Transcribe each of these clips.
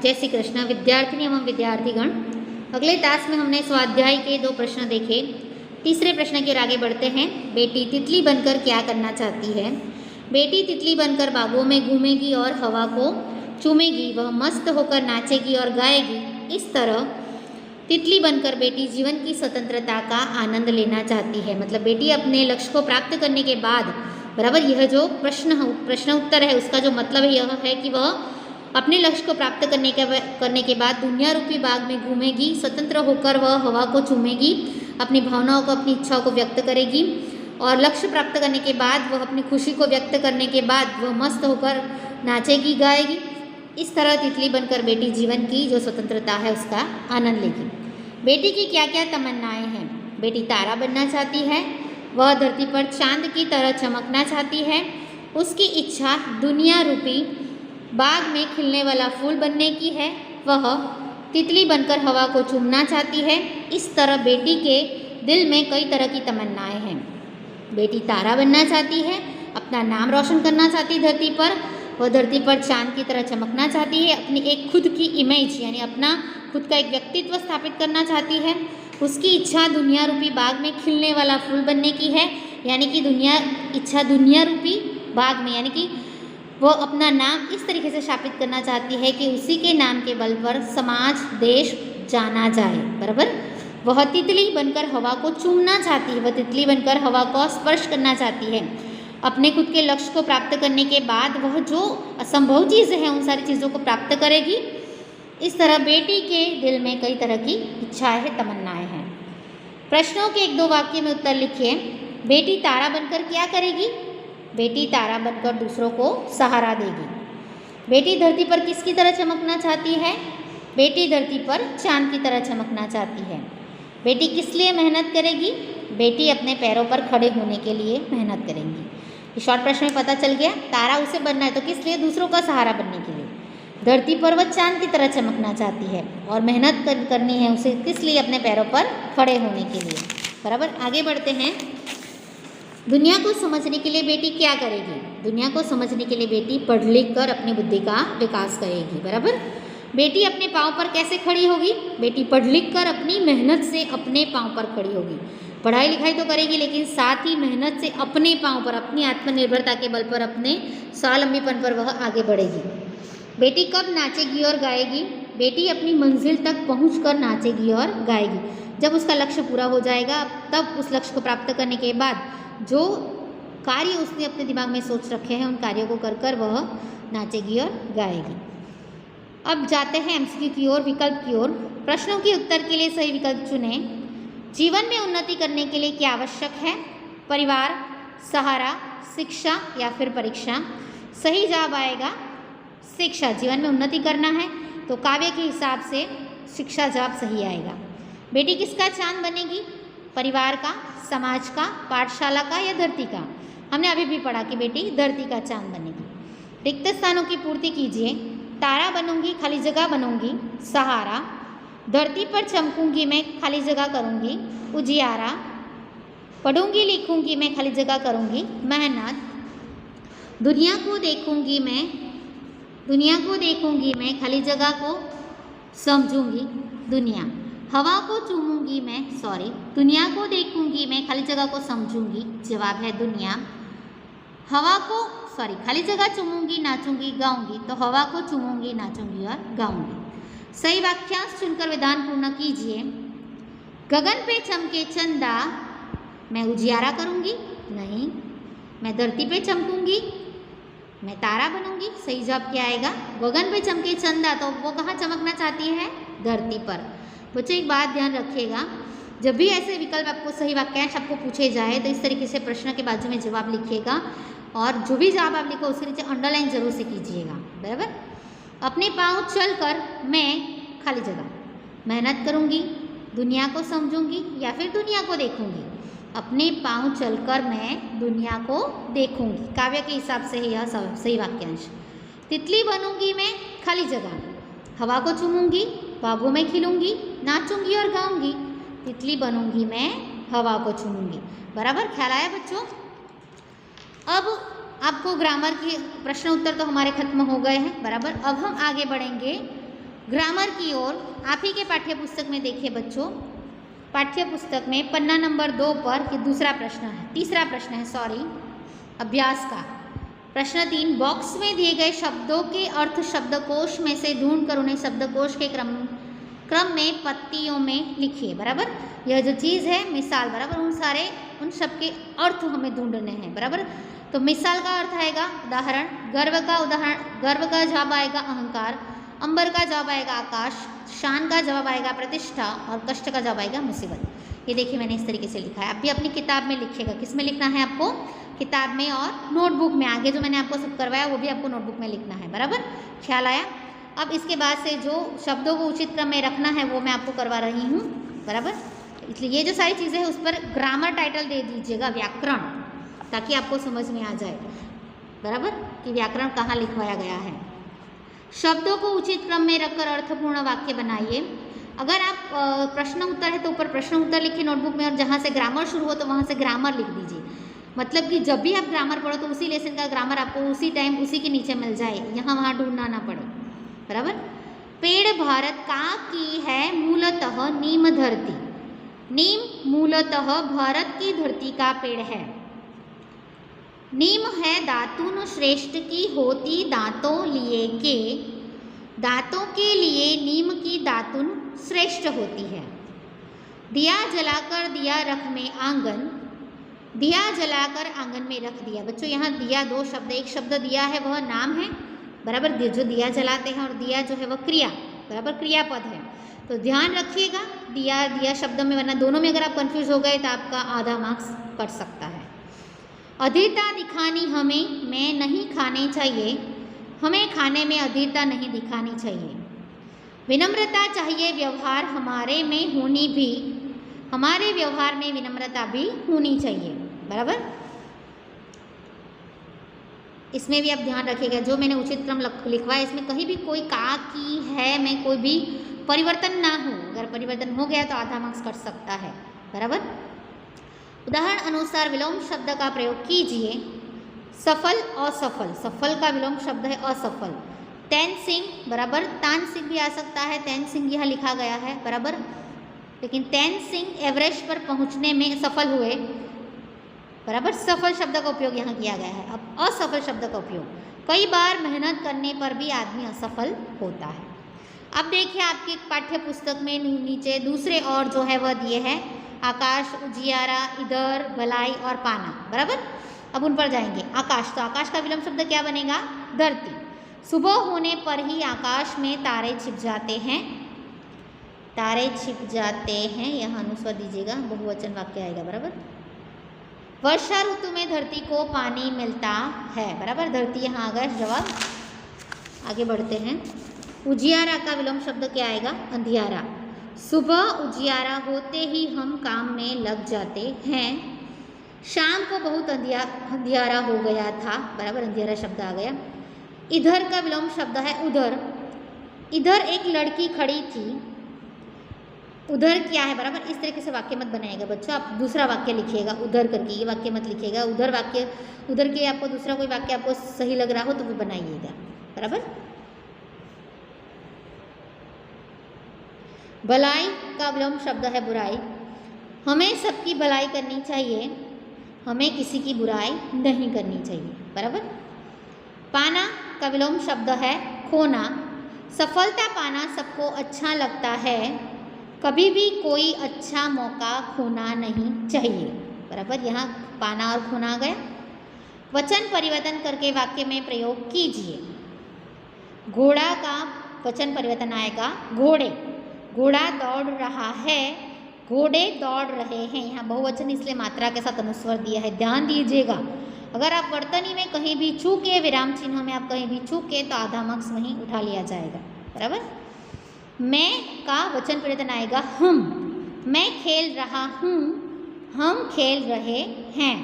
जय श्री कृष्ण विद्यार्थिनी एवं विद्यार्थीगण। अगले टास्क में हमने स्वाध्याय के 2 प्रश्न देखे। तीसरे प्रश्न की ओर आगे बढ़ते हैं। बेटी तितली बनकर क्या करना चाहती है? बेटी तितली बनकर बागों में घूमेगी और हवा को चूमेगी। वह मस्त होकर नाचेगी और गाएगी। इस तरह तितली बनकर बेटी जीवन की स्वतंत्रता का आनंद लेना चाहती है। मतलब बेटी अपने लक्ष्य को प्राप्त करने के बाद, बराबर, यह जो प्रश्न उत्तर है उसका जो मतलब है यह है कि वह अपने लक्ष्य को प्राप्त करने के बाद दुनिया रूपी बाग में घूमेगी। स्वतंत्र होकर वह हवा को चूमेगी, अपनी भावनाओं को, अपनी इच्छाओं को व्यक्त करेगी और लक्ष्य प्राप्त करने के बाद वह अपनी खुशी को व्यक्त करने के बाद वह मस्त होकर नाचेगी, गाएगी। इस तरह तितली बनकर बेटी जीवन की जो स्वतंत्रता है उसका आनंद लेगी। बेटी की क्या क्या तमन्नाएं हैं? बेटी तारा बनना चाहती है। वह धरती पर चांद की तरह चमकना चाहती है। उसकी इच्छा दुनिया रूपी बाग में खिलने वाला फूल बनने की है। वह तितली बनकर हवा को चूमना चाहती है। इस तरह बेटी के दिल में कई तरह की तमन्नाएं हैं। बेटी तारा बनना चाहती है, अपना नाम रोशन करना चाहती है धरती पर। वह धरती पर चांद की तरह चमकना चाहती है। अपनी एक खुद की इमेज यानी अपना खुद का एक व्यक्तित्व स्थापित करना चाहती है। उसकी इच्छा दुनिया रूपी बाग में खिलने वाला फूल बनने की है, यानी कि दुनिया रूपी बाग में, यानी कि वो अपना नाम इस तरीके से स्थापित करना चाहती है कि उसी के नाम के बल पर समाज, देश जाना जाए। बराबर। वह तितली बनकर हवा को चूमना चाहती है। वह तितली बनकर हवा को स्पर्श करना चाहती है। अपने खुद के लक्ष्य को प्राप्त करने के बाद वह जो असंभव चीज़ें हैं उन सारी चीज़ों को प्राप्त करेगी। इस तरह बेटी के दिल में कई तरह की इच्छाएं हैं, तमन्नाएं हैं। प्रश्नों के 1-2 वाक्य में उत्तर लिखिए। बेटी तारा बनकर क्या करेगी? बेटी तारा बनकर दूसरों को सहारा देगी। बेटी धरती पर किसकी तरह चमकना चाहती है? बेटी धरती पर चांद की तरह चमकना चाहती है। बेटी किस लिए मेहनत करेगी? बेटी अपने पैरों पर खड़े होने के लिए मेहनत करेंगी। इस शॉर्ट प्रश्न में पता चल गया। तारा उसे बनना है तो किस लिए? दूसरों का सहारा बनने के लिए। धरती पर वह चांद की तरह चमकना चाहती है और मेहनत करनी है उसे किस लिए? अपने पैरों पर खड़े होने के लिए। बराबर। आगे बढ़ते हैं। दुनिया को समझने के लिए बेटी क्या करेगी? दुनिया को समझने के लिए बेटी पढ़ लिख कर अपनी बुद्धि का विकास करेगी। बराबर। बेटी अपने पाँव पर कैसे खड़ी होगी? बेटी पढ़ लिख कर अपनी मेहनत से अपने पाँव पर खड़ी होगी। पढ़ाई लिखाई तो करेगी लेकिन साथ ही मेहनत से अपने पाँव पर, अपनी आत्मनिर्भरता के बल पर, अपने स्वावलंबीपन पर वह आगे बढ़ेगी। बेटी कब नाचेगी और गाएगी? बेटी अपनी मंजिल तक पहुंचकर नाचेगी और गाएगी। जब उसका लक्ष्य पूरा हो जाएगा तब उस लक्ष्य को प्राप्त करने के बाद जो कार्य उसने अपने दिमाग में सोच रखे हैं उन कार्यों को कर कर वह नाचेगी और गाएगी। अब जाते हैं एमसीक्यू की ओर, विकल्प की ओर। प्रश्नों के उत्तर के लिए सही विकल्प चुनें। जीवन में उन्नति करने के लिए क्या आवश्यक है? परिवार, सहारा, शिक्षा या फिर परीक्षा? सही जवाब आएगा शिक्षा। जीवन में उन्नति करना है तो काव्य के हिसाब से शिक्षा जवाब सही आएगा। बेटी किसका चांद बनेगी? परिवार का, समाज का, पाठशाला का या धरती का? हमने अभी भी पढ़ा कि बेटी धरती का चांद बनेगी। रिक्त स्थानों की पूर्ति कीजिए। तारा बनूंगी, खाली जगह बनूंगी, सहारा। धरती पर चमकूंगी मैं, खाली जगह करूंगी, उजियारा। पढ़ूंगी लिखूंगी मैं, खाली जगह करूंगी, मेहनत। दुनिया को देखूंगी मैं, खाली जगह को समझूंगी, दुनिया। हवा को चूमूंगी मैं, दुनिया को देखूंगी मैं, खाली जगह को समझूंगी, जवाब है दुनिया। खाली जगह चूमूंगी, नाचूंगी, गाऊंगी, तो हवा को चूमूंगी, नाचूंगी और गाऊंगी। सही वाक्यांश चुनकर विधान पूर्ण कीजिए। गगन पे चमके चंदा, मैं उजियारा करूंगी, नहीं। मैं धरती पे चमकूंगी, मैं तारा बनूंगी। सही जवाब क्या आएगा? गगन पे चमके चंदा, तो वो कहाँ चमकना चाहती है? धरती पर। बच्चों एक बात ध्यान रखिएगा, जब भी ऐसे विकल्प आपको, सही वाक्यांश आपको पूछे जाए तो इस तरीके से प्रश्न के बाजू में जवाब लिखिएगा और जो भी जवाब आप लिखो उसके नीचे अंडरलाइन जरूर से कीजिएगा। बराबर। अपने पाँव चल कर मैं, खाली जगह, मेहनत करूँगी, दुनिया को समझूंगी या फिर दुनिया को देखूंगी। अपने पाँव चलकर मैं दुनिया को देखूंगी। काव्य के हिसाब से यह सही वाक्यांश। तितली बनूंगी मैं, खाली जगह, हवा को चूमूंगी, बागों में खिलूंगी, नाचूंगी और गाऊंगी। तितली बनूंगी मैं, हवा को चूमूंगी। बराबर। ख्याल आया बच्चों? अब आपको ग्रामर के प्रश्न उत्तर तो हमारे खत्म हो गए हैं। बराबर। अब हम आगे बढ़ेंगे ग्रामर की ओर आप ही के पाठ्य पुस्तक में देखिए बच्चों, पाठ्य पुस्तक में पन्ना नंबर 2 पर ये दूसरा प्रश्न है, तीसरा प्रश्न है सॉरी, अभ्यास का प्रश्न 3, बॉक्स में दिए गए शब्दों के अर्थ शब्दकोश में से ढूंढकर उन्हें शब्दकोश के क्रम में पत्तियों में लिखिए। बराबर, यह जो चीज़ है मिसाल, बराबर, उन सब के अर्थ हमें ढूंढने हैं। बराबर, तो मिसाल का अर्थ आएगा उदाहरण, गर्व का जवाब आएगा अहंकार, अंबर का जवाब आएगा आकाश, शान का जवाब आएगा प्रतिष्ठा और कष्ट का जवाब आएगा मुसीबत। ये देखिए मैंने इस तरीके से लिखा है, आप भी अपनी किताब में लिखिएगा। किस में लिखना है आपको? किताब में और नोटबुक में। आगे जो मैंने आपको सब करवाया वो भी आपको नोटबुक में लिखना है। बराबर, ख्याल आया? अब इसके बाद से जो शब्दों को उचित क्रम में रखना है वो मैं आपको करवा रही हूँ। बराबर, इसलिए ये जो सारी चीज़ें हैं उस पर ग्रामर टाइटल दे दीजिएगा, व्याकरण, ताकि आपको समझ में आ जाए। बराबर, कि व्याकरण कहाँ लिखवाया गया है। शब्दों को उचित क्रम में रखकर अर्थपूर्ण वाक्य बनाइए। अगर आप प्रश्न उत्तर है तो ऊपर प्रश्न उत्तर लिखिए नोटबुक में, और जहाँ से ग्रामर शुरू हो तो वहाँ से ग्रामर लिख दीजिए। मतलब कि जब भी आप ग्रामर पढ़ो तो उसी लेसन का ग्रामर आपको उसी टाइम उसी के नीचे मिल जाए, यहाँ वहाँ ढूंढना ना पड़े। बराबर, पेड़ भारत का की है मूलतः नीम धरती। नीम मूलतः भारत की धरती का पेड़ है। नीम है दातुन श्रेष्ठ की होती दांतों लिए के, दांतों के लिए नीम की दातुन श्रेष्ठ होती है। दिया जलाकर दिया रख में आंगन, दिया जलाकर आंगन में रख दिया। बच्चों यहाँ दिया दो शब्द, एक शब्द दिया है वह नाम है। बराबर, जो दिया जलाते हैं, और दिया जो है वह क्रिया, बराबर क्रियापद है। तो ध्यान रखिएगा दिया दिया शब्द में, वरना दोनों में अगर आप कंफ्यूज हो गए तो आपका आधा मार्क्स कट सकता है। अधीरता दिखानी हमें में नहीं खाने चाहिए, हमें खाने में अधीरता नहीं दिखानी चाहिए। विनम्रता चाहिए व्यवहार हमारे में होनी भी, हमारे व्यवहार में विनम्रता भी होनी चाहिए। बराबर, इसमें भी आप ध्यान रखिएगा, जो मैंने उचित क्रम लिखवाया इसमें कहीं भी कोई का की है में कोई भी परिवर्तन ना हो। अगर परिवर्तन हो गया तो आधा मार्क्स कट सकता है। बराबर, उदाहरण अनुसार विलोम शब्द का प्रयोग कीजिए। सफल, असफल, सफल का विलोम शब्द है असफल। तैन सिंह, बराबर तान सिंह भी आ सकता है, तैन सिंह यहाँ लिखा गया है। बराबर, लेकिन तैन सिंह एवरेस्ट पर पहुँचने में सफल हुए। बराबर, सफल शब्द का उपयोग यहाँ किया गया है। अब असफल शब्द का उपयोग, कई बार मेहनत करने पर भी आदमी असफल होता है। अब देखिए आपकी पाठ्य पुस्तक में नीचे दूसरे और जो है वह दिए हैं, आकाश, उजियारा, इधर, भलाई और पाना। बराबर, अब उन पर जाएंगे। आकाश, तो आकाश का विलोम शब्द क्या बनेगा? धरती। सुबह होने पर ही आकाश में तारे छिप जाते हैं, तारे छिप जाते हैं, यहाँ अनुस्वार दीजिएगा, बहुवचन वाक्य आएगा। बराबर, वर्षा ऋतु में धरती को पानी मिलता है। बराबर, धरती यहाँ आ गया जवाब। आगे बढ़ते हैं। उजियारा का विलोम शब्द क्या आएगा? अंधियारा। सुबह उजियारा होते ही हम काम में लग जाते हैं। शाम को बहुत अंधियारा हो गया था। बराबर, अंधियारा शब्द आ गया। इधर का विलोम शब्द है उधर। इधर एक लड़की खड़ी थी। उधर क्या है? बराबर, इस तरीके से वाक्य मत बनाएगा बच्चों। आप दूसरा वाक्य लिखिएगा उधर करके, ये वाक्य मत लिखिएगा। उधर वाक्य, उधर के आपको दूसरा कोई वाक्य आपको सही लग रहा हो तो वो बनाइएगा। बराबर, भलाई का विलोम शब्द है बुराई। हमें सबकी भलाई करनी चाहिए, हमें किसी की बुराई नहीं करनी चाहिए। बराबर, पाना का विलोम शब्द है खोना। सफलता पाना सबको अच्छा लगता है, कभी भी कोई अच्छा मौका खोना नहीं चाहिए। बराबर, यहाँ पाना और खोना आ गया। वचन परिवर्तन करके वाक्य में प्रयोग कीजिए। घोड़ा का वचन परिवर्तन आएगा घोड़े। घोड़ा दौड़ रहा है, घोड़े दौड़ रहे हैं। यहाँ बहुवचन इसलिए मात्रा के साथ अनुस्वर दिया है, ध्यान दीजिएगा। अगर आप वर्तनी में कहीं भी चूके, विराम चिन्ह में आप कहीं भी चूके तो आधा मार्क्स वहीं उठा लिया जाएगा। बराबर, मैं का वचन परिवर्तन आएगा हम। मैं खेल रहा हूँ, हम खेल रहे हैं।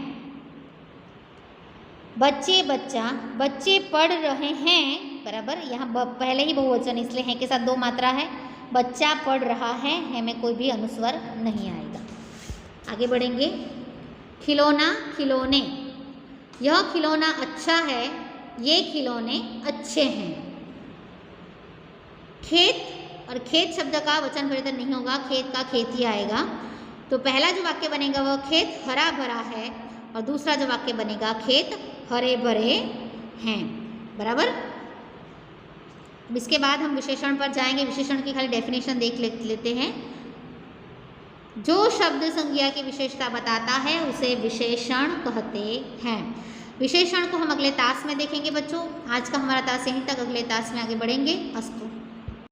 बच्चे बच्चा, बच्चे पढ़ रहे हैं। बराबर, यहाँ पहले ही बहुवचन इसलिए हैं के साथ दो मात्रा है। बच्चा पढ़ रहा है में कोई भी अनुस्वर नहीं आएगा। आगे बढ़ेंगे। खिलौना, खिलौने। यह खिलौना अच्छा है, ये खिलौने अच्छे हैं। खेत और खेत शब्द का वचन परिवर्तन नहीं होगा, खेत का खेत ही आएगा। तो पहला जो वाक्य बनेगा वह खेत हरा भरा है, और दूसरा जो वाक्य बनेगा खेत हरे भरे हैं। बराबर। अब इसके बाद हम विशेषण पर जाएंगे। विशेषण की खाली डेफिनेशन देख लेते हैं। जो शब्द संज्ञा की विशेषता बताता है उसे विशेषण कहते हैं। विशेषण को हम अगले तास में देखेंगे बच्चों। आज का हमारा तास यहीं तक, अगले तास में आगे बढ़ेंगे। अस्तु।